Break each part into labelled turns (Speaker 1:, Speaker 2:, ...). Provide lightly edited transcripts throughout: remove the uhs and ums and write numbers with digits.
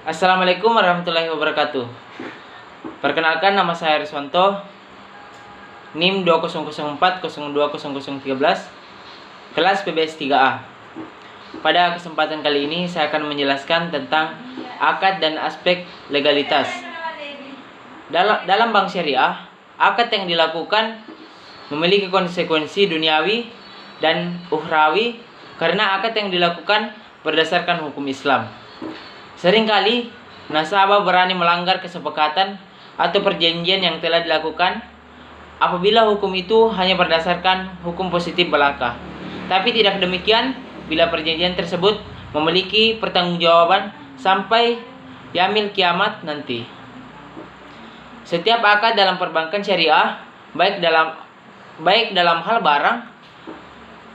Speaker 1: Assalamualaikum warahmatullahi wabarakatuh. Perkenalkan, nama saya Riswanto, NIM 2004020013, kelas PBS 3A. Pada kesempatan kali ini saya akan menjelaskan tentang akad dan aspek legalitas. Dalam bank syariah, akad yang dilakukan memiliki konsekuensi duniawi dan ukhrawi karena akad yang dilakukan berdasarkan hukum Islam. Seringkali nasabah berani melanggar kesepakatan atau perjanjian yang telah dilakukan apabila hukum itu hanya berdasarkan hukum positif belaka. Tapi tidak demikian bila perjanjian tersebut memiliki pertanggungjawaban sampai yaumil kiamat nanti. Setiap akad dalam perbankan syariah, baik dalam hal barang,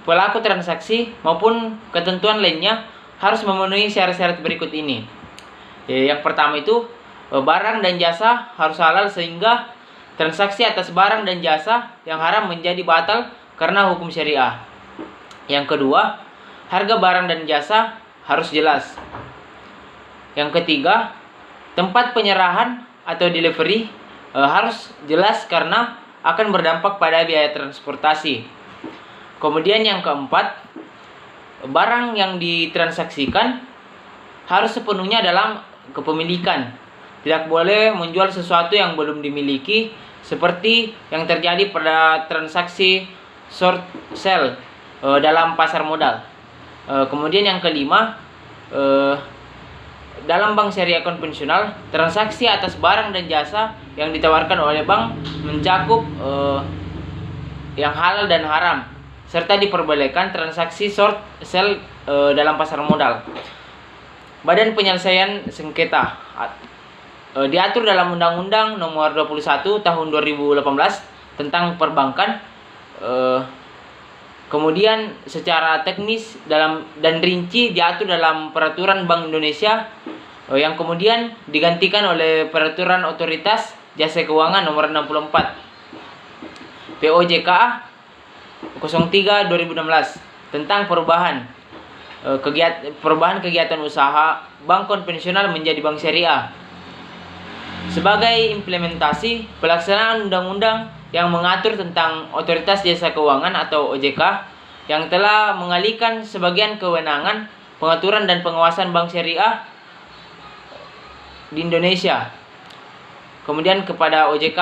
Speaker 1: pelaku transaksi maupun ketentuan lainnya, harus memenuhi syarat-syarat berikut ini. Yang pertama itu, barang dan jasa harus halal sehingga transaksi atas barang dan jasa yang haram menjadi batal karena hukum syariah. Yang kedua, harga barang dan jasa harus jelas. Yang ketiga, tempat penyerahan atau delivery harus jelas karena akan berdampak pada biaya transportasi. Kemudian yang keempat, barang yang ditransaksikan harus sepenuhnya dalam kepemilikan. Tidak boleh menjual sesuatu yang belum dimiliki, seperti yang terjadi pada transaksi short sale dalam pasar modal. Kemudian yang kelima, dalam bank syariah konvensional, transaksi atas barang dan jasa yang ditawarkan oleh bank mencakup yang halal dan haram, serta diperbolehkan transaksi short sale dalam pasar modal. Badan penyelesaian sengketa diatur dalam Undang-Undang Nomor 21 Tahun 2018 tentang perbankan. Kemudian secara teknis dan rinci diatur dalam Peraturan Bank Indonesia yang kemudian digantikan oleh Peraturan Otoritas Jasa Keuangan Nomor 64 POJK 03 2016 tentang perubahan kegiatan usaha bank konvensional menjadi bank syariah. Sebagai implementasi pelaksanaan undang-undang yang mengatur tentang Otoritas Jasa Keuangan atau OJK yang telah mengalihkan sebagian kewenangan pengaturan dan pengawasan bank syariah di Indonesia kemudian kepada OJK.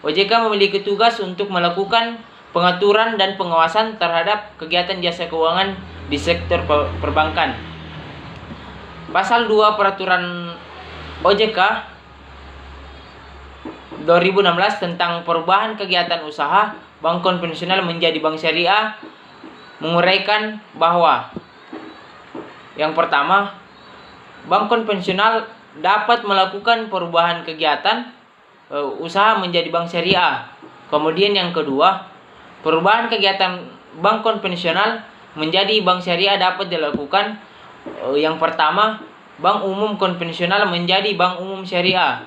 Speaker 1: OJK memiliki tugas untuk melakukan pengaturan dan pengawasan terhadap kegiatan jasa keuangan di sektor perbankan. Pasal 2 Peraturan OJK 2016 tentang perubahan kegiatan usaha bank konvensional menjadi bank syariah menguraikan bahwa yang pertama, bank konvensional dapat melakukan perubahan kegiatan usaha menjadi bank syariah. Kemudian yang kedua, perubahan kegiatan bank konvensional menjadi bank syariah dapat dilakukan. Yang pertama, bank umum konvensional menjadi bank umum syariah.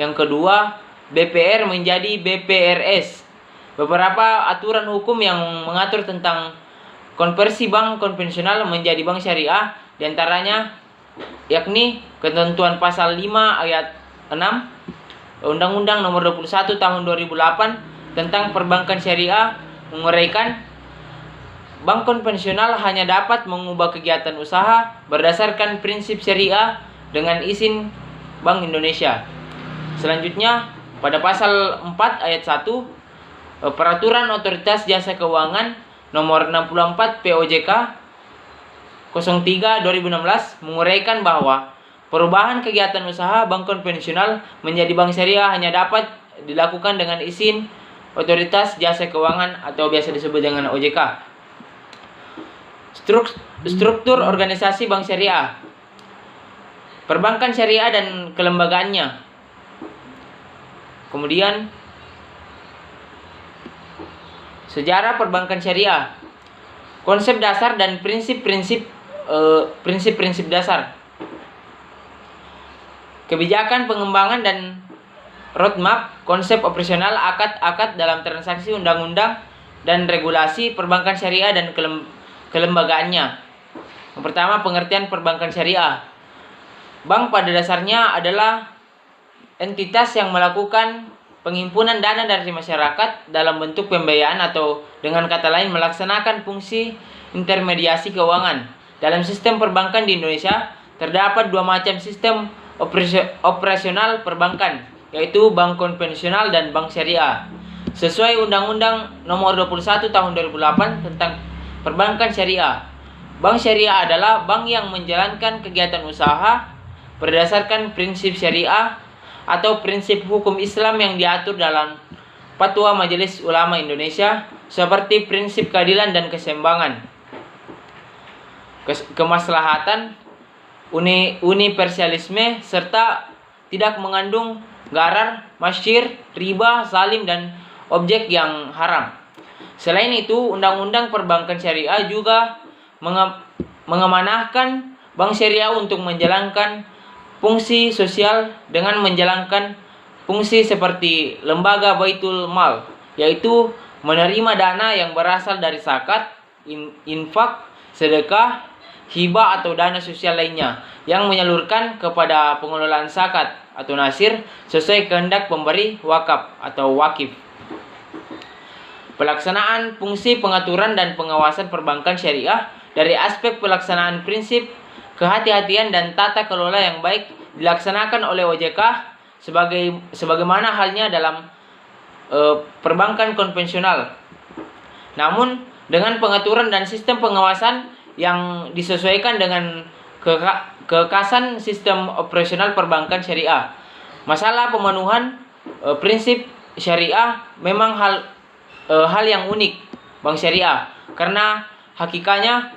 Speaker 1: Yang kedua, BPR menjadi BPRS. Beberapa aturan hukum yang mengatur tentang konversi bank konvensional menjadi bank syariah diantaranya yakni ketentuan pasal 5 ayat 6 Undang-Undang Nomor 21 Tahun 2008 tentang perbankan syariah menguraikan bank konvensional hanya dapat mengubah kegiatan usaha berdasarkan prinsip syariah dengan izin Bank Indonesia. Selanjutnya, pada pasal 4 ayat 1 Peraturan Otoritas Jasa Keuangan Nomor 64 POJK 03 2016 menguraikan bahwa perubahan kegiatan usaha bank konvensional menjadi bank syariah hanya dapat dilakukan dengan izin Otoritas Jasa Keuangan atau biasa disebut dengan OJK. Struktur organisasi bank syariah, perbankan syariah dan kelembagaannya. Kemudian sejarah perbankan syariah, konsep dasar dan prinsip-prinsip dasar, kebijakan pengembangan dan roadmap, konsep operasional, akad dalam transaksi, undang-undang dan regulasi perbankan syariah dan kelembagaannya. Yang pertama, pengertian perbankan syariah. Bank pada dasarnya adalah entitas yang melakukan penghimpunan dana dari masyarakat dalam bentuk pembiayaan atau dengan kata lain melaksanakan fungsi intermediasi keuangan. Dalam sistem perbankan di Indonesia terdapat dua macam sistem operasional perbankan, yaitu bank konvensional dan bank syariah. Sesuai Undang-Undang Nomor 21 Tahun 2008 tentang Perbankan Syariah. Bank syariah adalah bank yang menjalankan kegiatan usaha berdasarkan prinsip syariah atau prinsip hukum Islam yang diatur dalam Fatwa Majelis Ulama Indonesia seperti prinsip keadilan dan keseimbangan, kemaslahatan, universalisme, serta tidak mengandung gharar, masyir, riba, salim, dan objek yang haram. Selain itu, Undang-Undang Perbankan Syariah juga mengamanahkan bank syariah untuk menjalankan fungsi sosial dengan menjalankan fungsi seperti lembaga baitul mal, yaitu menerima dana yang berasal dari zakat, infak, sedekah, hibah atau dana sosial lainnya yang menyalurkan kepada pengelolaan zakat atau nasir sesuai kehendak pemberi wakaf atau wakif. Pelaksanaan fungsi pengaturan dan pengawasan perbankan syariah dari aspek pelaksanaan prinsip kehati-hatian dan tata kelola yang baik dilaksanakan oleh OJK sebagaimana halnya dalam perbankan konvensional. Namun dengan pengaturan dan sistem pengawasan yang disesuaikan dengan kekhasan sistem operasional perbankan syariah. Masalah pemenuhan prinsip syariah memang hal yang unik bank syariah karena hakikinya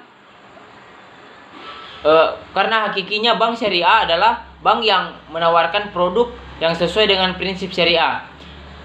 Speaker 1: bank syariah adalah bank yang menawarkan produk yang sesuai dengan prinsip syariah.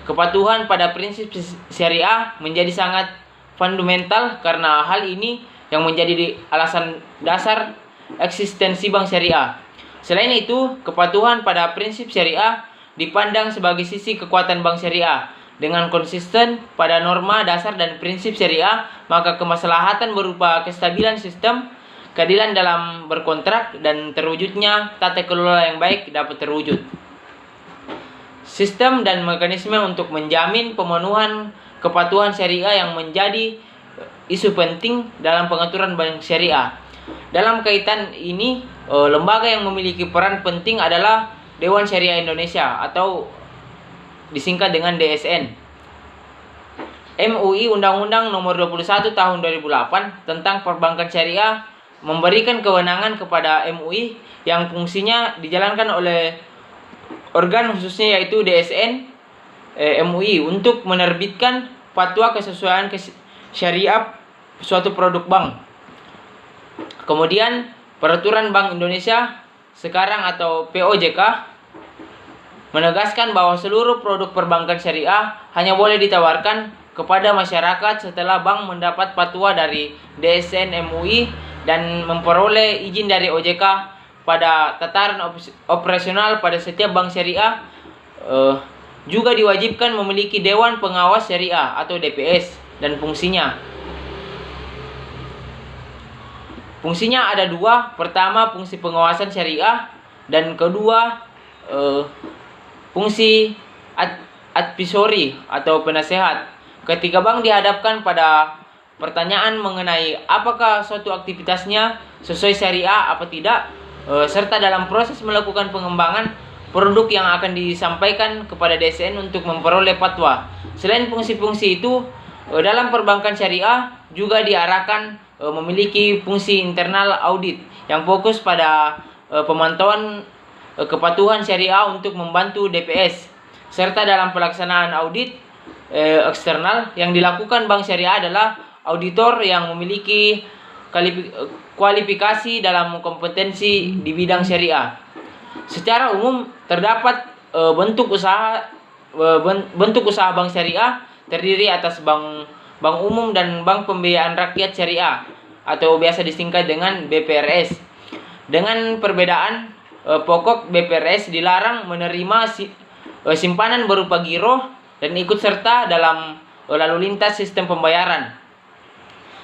Speaker 1: Kepatuhan pada prinsip syariah menjadi sangat fundamental karena hal ini yang menjadi alasan dasar eksistensi bank syariah. Selain itu, kepatuhan pada prinsip syariah dipandang sebagai sisi kekuatan bank syariah. Dengan konsisten pada norma dasar dan prinsip syariah, maka kemaslahatan berupa kestabilan sistem, keadilan dalam berkontrak, dan terwujudnya tata kelola yang baik dapat terwujud. Sistem dan mekanisme untuk menjamin pemenuhan kepatuhan syariah yang menjadi isu penting dalam pengaturan bank syariah. Dalam kaitan ini, lembaga yang memiliki peran penting adalah Dewan Syariah Indonesia atau disingkat dengan DSN. MUI Undang-Undang Nomor 21 Tahun 2008 tentang Perbankan Syariah memberikan kewenangan kepada MUI yang fungsinya dijalankan oleh organ khususnya yaitu DSN MUI untuk menerbitkan fatwa kesesuaian syariah suatu produk bank. Kemudian Peraturan Bank Indonesia sekarang atau POJK menegaskan bahwa seluruh produk perbankan syariah hanya boleh ditawarkan kepada masyarakat setelah bank mendapat fatwa dari DSN MUI dan memperoleh izin dari OJK pada tataran operasional pada setiap bank syariah. Juga diwajibkan memiliki Dewan Pengawas Syariah atau DPS dan fungsinya ada dua. Pertama, fungsi pengawasan syariah, dan kedua fungsi advisory atau penasehat. Ketika bank dihadapkan pada pertanyaan mengenai apakah suatu aktivitasnya sesuai syariah apa tidak, serta dalam proses melakukan pengembangan produk yang akan disampaikan kepada DSN untuk memperoleh fatwa. Selain fungsi-fungsi itu, dalam perbankan syariah juga diarahkan memiliki fungsi internal audit yang fokus pada pemantauan kepatuhan syariah untuk membantu DPS, serta dalam pelaksanaan audit eksternal yang dilakukan bank syariah adalah auditor yang memiliki kualifikasi dalam kompetensi di bidang syariah. Secara umum terdapat bentuk usaha bank syariah terdiri atas bank umum dan bank pembiayaan rakyat syariah atau biasa disingkat dengan BPRS. Dengan perbedaan pokok, BPRS dilarang menerima simpanan berupa giro dan ikut serta dalam lalu lintas sistem pembayaran.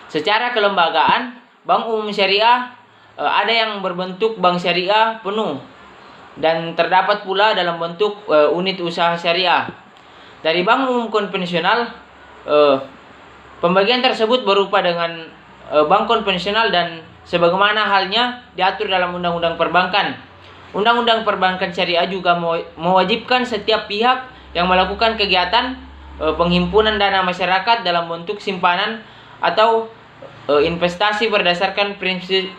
Speaker 1: Secara kelembagaan, bank umum syariah ada yang berbentuk bank syariah penuh dan terdapat pula dalam bentuk unit usaha syariah. Dari bank umum konvensional, pembagian tersebut berupa dengan bank konvensional dan sebagaimana halnya diatur dalam Undang-Undang Perbankan. Undang-Undang Perbankan Syariah juga mewajibkan setiap pihak yang melakukan kegiatan penghimpunan dana masyarakat dalam bentuk simpanan atau investasi berdasarkan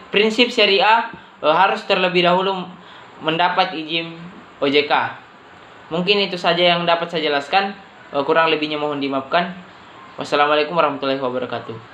Speaker 1: prinsip syariah harus terlebih dahulu mendapat izin OJK. Mungkin itu saja yang dapat saya jelaskan. Kurang lebihnya mohon dimaafkan. Wassalamualaikum warahmatullahi wabarakatuh.